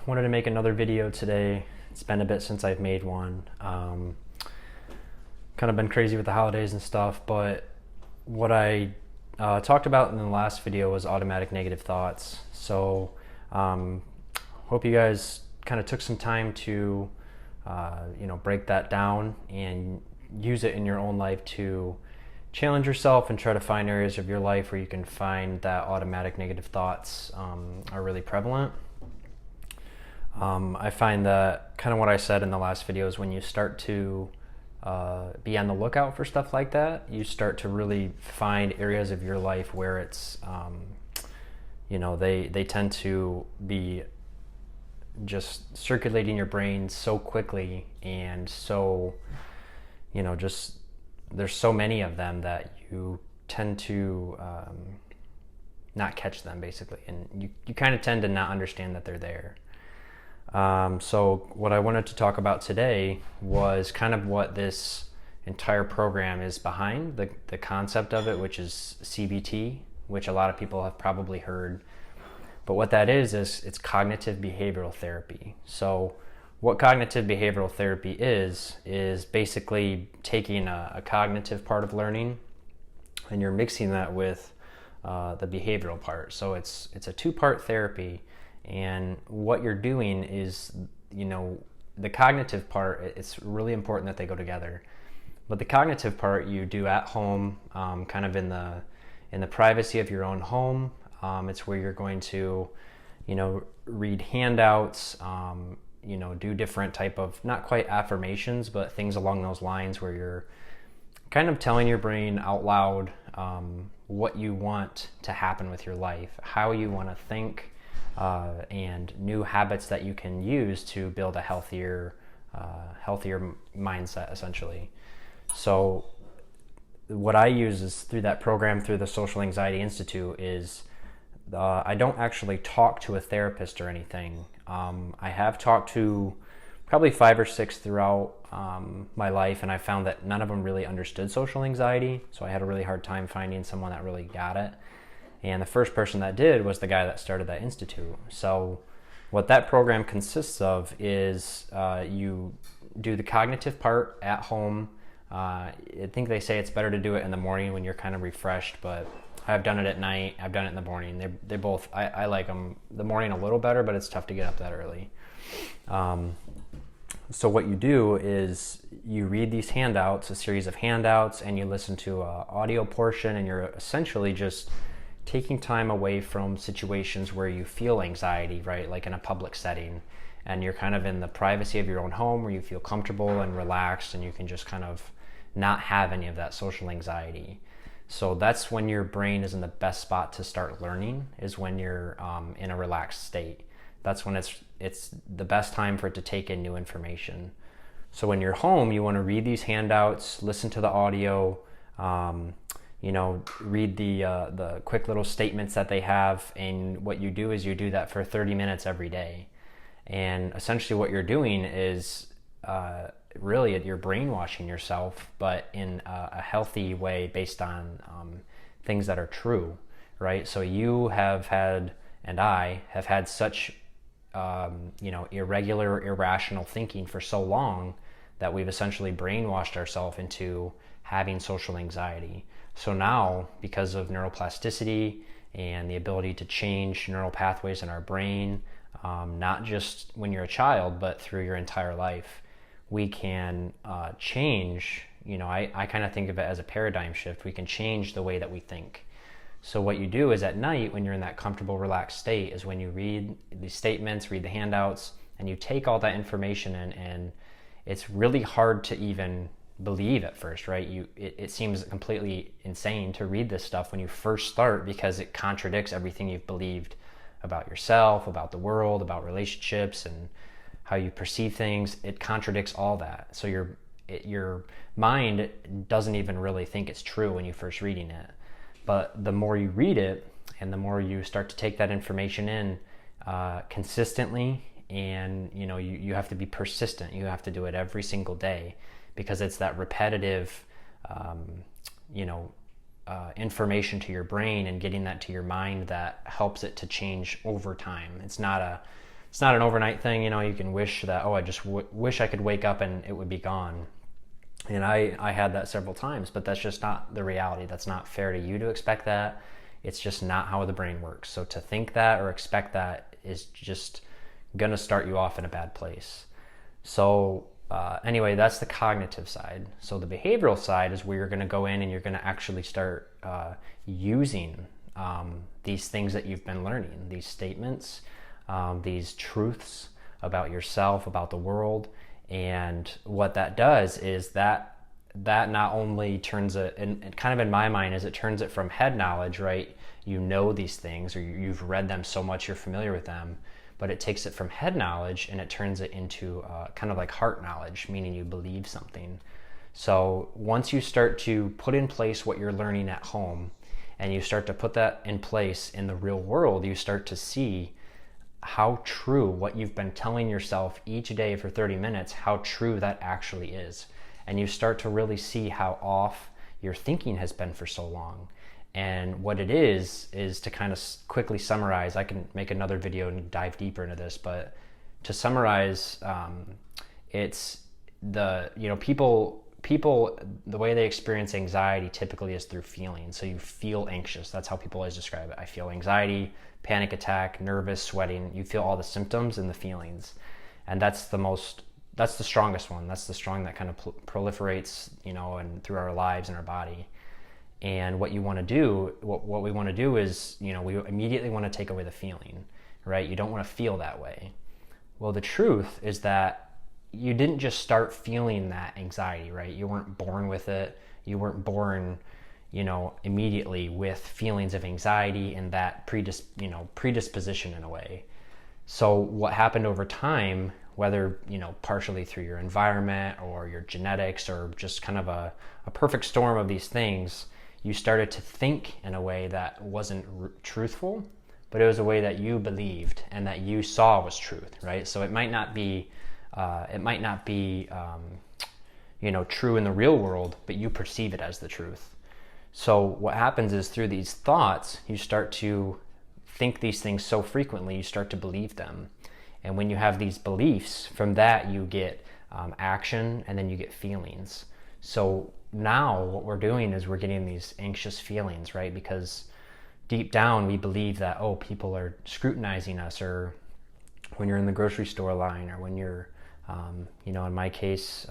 Wanted to make another video today. It's been a bit since I've made one. Kind of been crazy with the holidays and stuff, but what I talked about in the last video was automatic negative thoughts. So hope you guys kind of took some time to break that down and use it in your own life to challenge yourself and try to find areas of your life where you can find that automatic negative thoughts are really prevalent. I find that kind of what I said in the last video is when you start to be on the lookout for stuff like that, you start to really find areas of your life where it's, they tend to be just circulating your brain so quickly and so, just there's so many of them that you tend to not catch them basically, and you kind of tend to not understand that they're there. So what I wanted to talk about today was kind of what this entire program is behind, the concept of it, which is CBT, which a lot of people have probably heard. But what that is it's cognitive behavioral therapy. So what cognitive behavioral therapy is basically taking a cognitive part of learning and you're mixing that with the behavioral part. So it's a two-part therapy. And what you're doing is, the cognitive part, it's really important that they go together. But the cognitive part you do at home, kind of in the privacy of your own home. It's where you're going to, read handouts, do different type of, not quite affirmations, but things along those lines where you're kind of telling your brain out loud what you want to happen with your life, how you want to think, and new habits that you can use to build a healthier mindset, essentially. So what I use is through that program, through the Social Anxiety Institute, is I don't actually talk to a therapist or anything. I have talked to probably 5 or 6 throughout my life, and I found that none of them really understood social anxiety, so I had a really hard time finding someone that really got it. And the first person that did was the guy that started that institute. So what that program consists of is you do the cognitive part at home. I think they say it's better to do it in the morning when you're kind of refreshed, but I've done it at night. I've done it in the morning. They both, I like them. The morning a little better, but it's tough to get up that early. So what you do is you read these handouts, a series of handouts, and you listen to an audio portion, and you're essentially just taking time away from situations where you feel anxiety, right? Like in a public setting, and you're kind of in the privacy of your own home where you feel comfortable and relaxed, and you can just kind of not have any of that social anxiety. So that's when your brain is in the best spot to start learning, is when you're in a relaxed state. That's when it's the best time for it to take in new information. So when you're home, you want to read these handouts, listen to the audio, read the quick little statements that they have, and what you do is you do that for 30 minutes every day. And essentially what you're doing is really you're brainwashing yourself, but in a healthy way based on things that are true, right? So you have had, and I have had such irregular, irrational thinking for so long that we've essentially brainwashed ourselves into having social anxiety. So now, because of neuroplasticity and the ability to change neural pathways in our brain, not just when you're a child, but through your entire life, we can change, I kind of think of it as a paradigm shift. We can change the way that we think. So what you do is at night, when you're in that comfortable, relaxed state, is when you read these statements, read the handouts, and you take all that information in, and it's really hard to even believe at first, right? It seems completely insane to read this stuff when you first start, because it contradicts everything you've believed about yourself, about the world, about relationships, and how you perceive things. It contradicts all that. So your mind doesn't even really think it's true when you're first reading it. But the more you read it, and the more you start to take that information in consistently, and you have to be persistent. You have to do it every single day, because it's that repetitive information to your brain and getting that to your mind that helps it to change over time. It's not a it's not an overnight thing. You know, you can wish that, oh, I just wish I could wake up and it would be gone. And I had that several times, but that's just not the reality. That's not fair to you to expect that. It's just not how the brain works. So to think that or expect that is just gonna start you off in a bad place. So anyway, that's the cognitive side. So the behavioral side is where you're gonna go in and you're gonna actually start using these things that you've been learning, these statements, these truths about yourself, about the world. And what that does is that not only turns it, and kind of in my mind, is it turns it from head knowledge, right? You know these things, or you've read them so much you're familiar with them, but it takes it from head knowledge and it turns it into kind of like heart knowledge, meaning you believe something. So once you start to put in place what you're learning at home and you start to put that in place in the real world, you start to see how true what you've been telling yourself each day for 30 minutes, how true that actually is. And you start to really see how off your thinking has been for so long. And what it is to kind of quickly summarize, I can make another video and dive deeper into this, but to summarize, it's the, you know, people, the way they experience anxiety typically is through feeling. So you feel anxious. That's how people always describe it. I feel anxiety, panic attack, nervous, sweating. You feel all the symptoms and the feelings. And that's the strongest one. That's the strong that kind of proliferates, you know, and through our lives and our body. And what you want to do, what we want to do is, you know, we immediately want to take away the feeling, right? You don't want to feel that way. Well, the truth is that you didn't just start feeling that anxiety, right? You weren't born with it. You weren't born, you know, immediately with feelings of anxiety and that predisposition in a way. So what happened over time, whether, you know, partially through your environment or your genetics or just kind of a perfect storm of these things, you started to think in a way that wasn't truthful, but it was a way that you believed and that you saw was truth, right? So it might not be, you know, true in the real world, but you perceive it as the truth. So what happens is through these thoughts, you start to think these things so frequently, you start to believe them. And when you have these beliefs, from that you get action and then you get feelings. So now what we're doing is we're getting these anxious feelings, right? Because deep down we believe that, oh, people are scrutinizing us, or when you're in the grocery store line, or when you're, you know, in my case,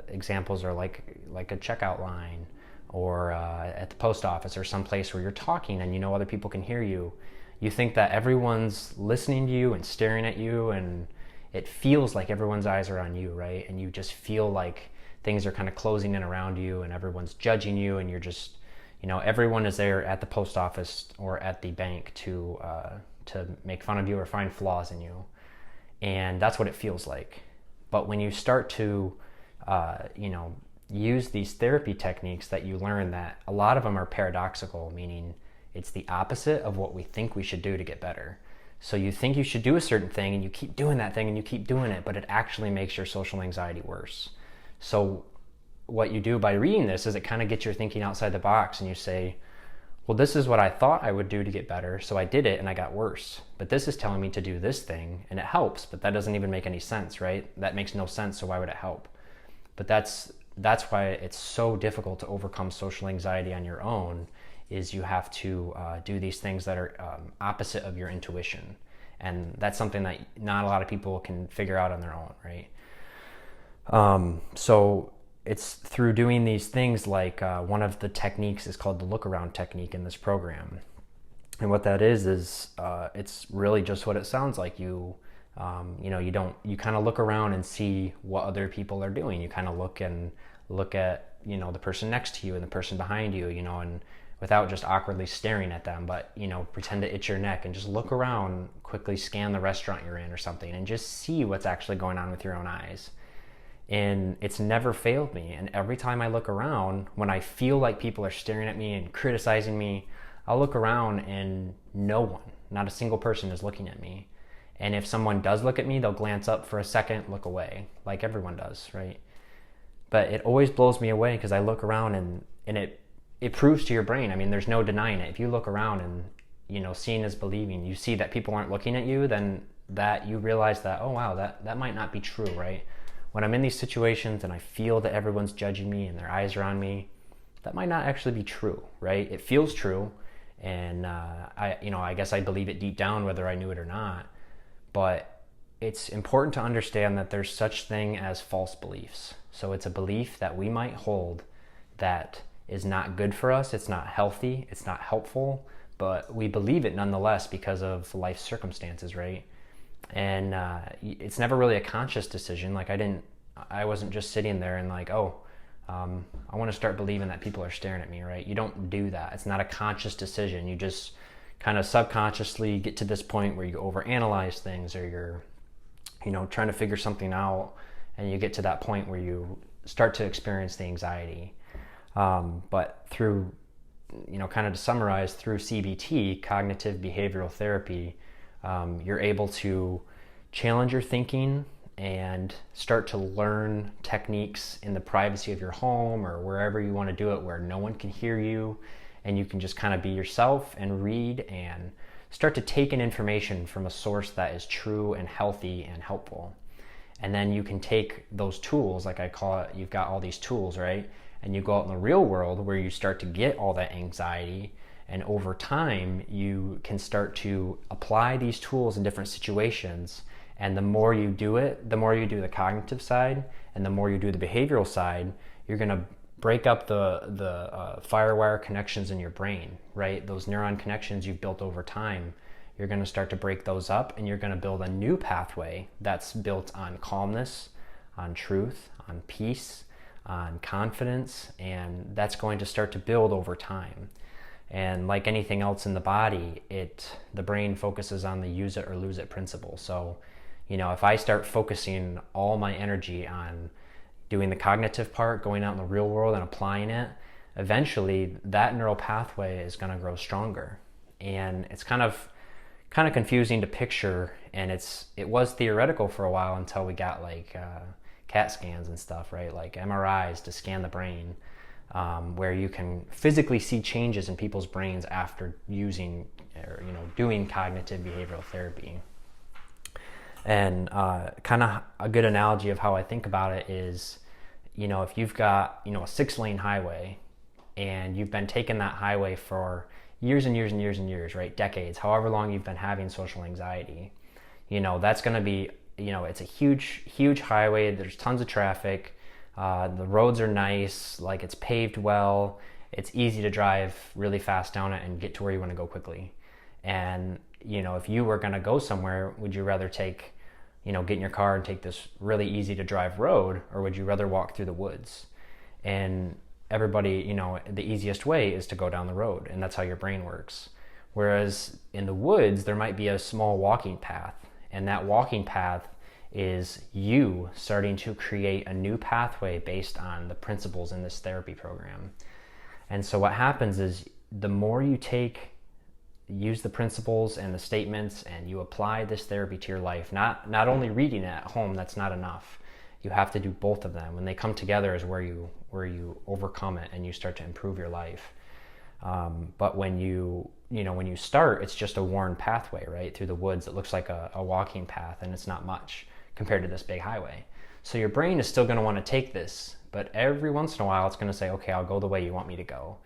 examples are like a checkout line, or at the post office, or someplace where you're talking and you know other people can hear you. You think that everyone's listening to you and staring at you, and it feels like everyone's eyes are on you, right? And you just feel like things are kind of closing in around you and everyone's judging you, and you're just, you know, everyone is there at the post office or at the bank to make fun of you or find flaws in you. And that's what it feels like. But when you start to, you know, use these therapy techniques that you learn, that a lot of them are paradoxical, meaning it's the opposite of what we think we should do to get better. So you think you should do a certain thing and you keep doing that thing and you keep doing it, but it actually makes your social anxiety worse. So what you do by reading this is it kind of gets your thinking outside the box, and you say, well, this is what I thought I would do to get better, so I did it and I got worse. But this is telling me to do this thing and it helps, but that doesn't even make any sense, right? That makes no sense, so why would it help? But that's why it's so difficult to overcome social anxiety on your own, is you have to do these things that are opposite of your intuition. And that's something that not a lot of people can figure out on their own, right? So it's through doing these things, like one of the techniques is called the Lookaround Technique in this program. And what that is it's really just what it sounds like. You kind of look around and see what other people are doing. You kind of look at, you know, the person next to you and the person behind you, you know, and without just awkwardly staring at them, but, you know, pretend to itch your neck and just look around, quickly scan the restaurant you're in or something, and just see what's actually going on with your own eyes. And it's never failed me. And every time I look around, when I feel like people are staring at me and criticizing me, I'll look around and no one, not a single person is looking at me. And if someone does look at me, they'll glance up for a second, look away, like everyone does, right? But it always blows me away, because I look around and it proves to your brain. I mean, there's no denying it. If you look around and, you know, seeing is believing, you see that people aren't looking at you, then that you realize that, oh wow, that might not be true, right? When I'm in these situations and I feel that everyone's judging me and their eyes are on me, that might not actually be true, right? It feels true, and I guess I believe it deep down whether I knew it or not. But it's important to understand that there's such thing as false beliefs. So it's a belief that we might hold that is not good for us, it's not healthy, it's not helpful, but we believe it nonetheless because of life circumstances, right? And it's never really a conscious decision. Like I wasn't just sitting there and like, I want to start believing that people are staring at me, right? You don't do that. It's not a conscious decision. You just kind of subconsciously get to this point where you overanalyze things, or you're, trying to figure something out, and you get to that point where you start to experience the anxiety. But through, kind of to summarize, through CBT, cognitive behavioral therapy, you're able to challenge your thinking and start to learn techniques in the privacy of your home or wherever you want to do it, where no one can hear you, and you can just kind of be yourself and read and start to take in information from a source that is true and healthy and helpful. And then you can take those tools, like I call it, you've got all these tools, right? And you go out in the real world where you start to get all that anxiety, and over time you can start to apply these tools in different situations. And the more you do it, the more you do the cognitive side, and the more you do the behavioral side, you're going to break up the firewire connections in your brain, right? Those neuron connections you've built over time, you're going to start to break those up, and you're going to build a new pathway that's built on calmness, on truth, on peace, on confidence, and that's going to start to build over time. And like anything else in the body, the brain focuses on the use it or lose it principle. So, if I start focusing all my energy on doing the cognitive part, going out in the real world and applying it, eventually that neural pathway is going to grow stronger. And it's kind of confusing to picture, and it was theoretical for a while until we got like CAT scans and stuff, right? Like MRIs to scan the brain, where you can physically see changes in people's brains after using or doing cognitive behavioral therapy. And kind of a good analogy of how I think about it is, if you've got a 6-lane highway and you've been taking that highway for years and years and years and years, right? Decades, however long you've been having social anxiety, that's going to be, it's a huge highway. There's tons of traffic. The roads are nice, like it's paved well. It's easy to drive really fast down it and get to where you want to go quickly. And, if you were going to go somewhere, would you rather take, get in your car and take this really easy to drive road, or would you rather walk through the woods? And everybody, the easiest way is to go down the road, and that's how your brain works. Whereas in the woods, there might be a small walking path, and that walking path is you starting to create a new pathway based on the principles in this therapy program. And so what happens is, the more you use the principles and the statements, and you apply this therapy to your life, not only reading it at home, that's not enough. You have to do both of them. When they come together is where you overcome it and you start to improve your life. But when you start, it's just a worn pathway, right, through the woods. It looks like a walking path, and it's not much compared to this big highway. So your brain is still going to want to take this, but every once in a while it's going to say, okay, I'll go the way you want me to go.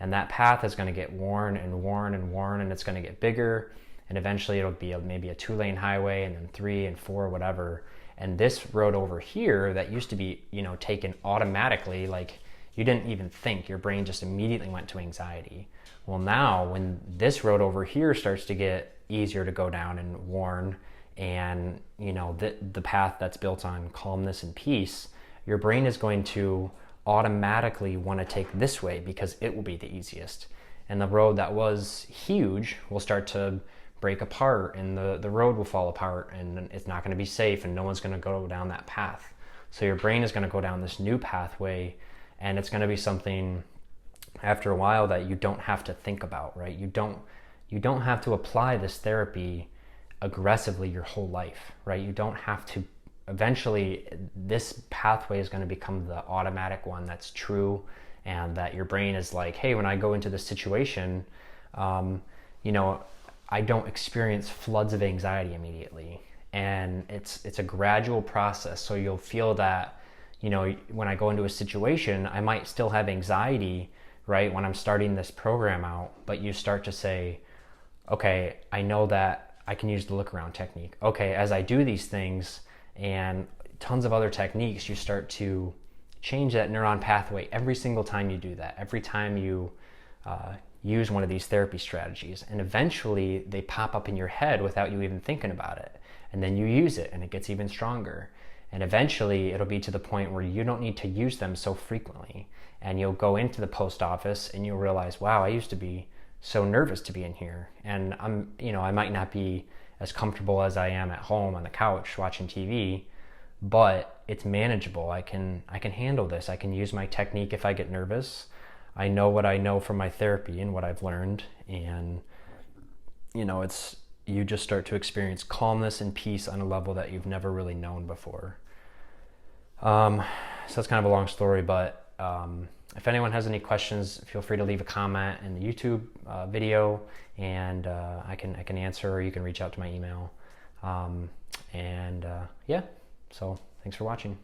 And that path is going to get worn and worn and worn, and it's going to get bigger, and eventually it'll be maybe a 2-lane highway, and then 3 and 4, whatever. And this road over here that used to be, taken automatically, like you didn't even think, your brain just immediately went to anxiety. Well, now when this road over here starts to get easier to go down and worn, and the path that's built on calmness and peace, your brain is going to automatically want to take this way because it will be the easiest. And the road that was huge will start to break apart, and the road will fall apart, and it's not going to be safe, and no one's going to go down that path. So your brain is going to go down this new pathway, and it's going to be something after a while that you don't have to think about, right? You don't have to apply this therapy aggressively your whole life, right? You don't have to. Eventually, this pathway is going to become the automatic one that's true, and that your brain is like, hey, when I go into this situation, I don't experience floods of anxiety immediately. and it's a gradual process. So you'll feel that, you know, when I go into a situation, I might still have anxiety, right, when I'm starting this program out, but you start to say, okay, I know that I can use the Lookaround technique. Okay, as I do these things and tons of other techniques, you start to change that neuron pathway every single time you do that, every time you use one of these therapy strategies. And eventually they pop up in your head without you even thinking about it. And then you use it and it gets even stronger. And eventually it'll be to the point where you don't need to use them so frequently. And you'll go into the post office and you'll realize, wow, I used to be so nervous to be in here. And I might not be as comfortable as I am at home on the couch watching TV, but it's manageable. I can handle this. I can use my technique if I get nervous. I know what I know from my therapy and what I've learned. And, you know, you just start to experience calmness and peace on a level that you've never really known before. So that's kind of a long story, but if anyone has any questions, feel free to leave a comment in the YouTube video, and I can answer, or you can reach out to my email. Yeah, so thanks for watching.